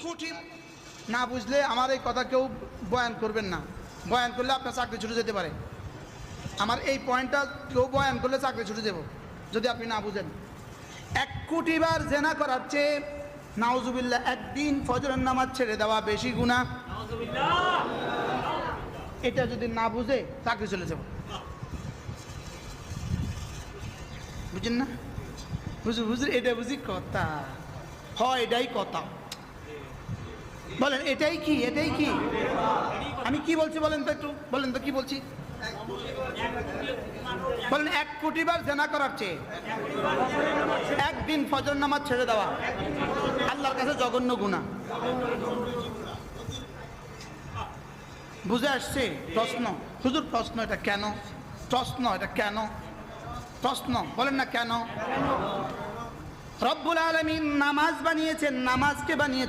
কোটি না বুঝলে আমার এই কথা কেউ বয়ান করবেন না, বয়ান করলে আপনার চাকরি ছুটে যেতে পারে। আমার এই পয়েন্টটা কেউ বয়ান করলে চাকরি ছুটে যাব যদি আপনি না বুঝেন। 1 কোটি বার জেনা করার চেয়ে নাউজুবিল্লাহ একদিন ফজরের নামাজ ছেড়ে দেওয়া বেশি গুনাহ। এটা যদি না বুঝে চাকরি চলে যাব, বুঝেন না? বুঝুন, এটা বুঝি কথা হয়, এটাই কথা। বলেন এটাই কি, এটাই কি আমি কি বলছি বলেন তো, একটু বলেন তো কি বলছি। বলেন 1 কোটি বার জেনা করার চেয়ে একদিন ফজর নামাজ ছেড়ে দেওয়া আল্লাহর কাছে জঘন্য গুনাহ। বুঝে আসছে? প্রশ্ন হুজুর, প্রশ্ন এটা কেন? প্রশ্ন এটা কেন? প্রশ্ন বলেন না কেন? রব্বুল আলামিন নামাজ বানিয়েছেন, নামাজকে বানিয়েছেন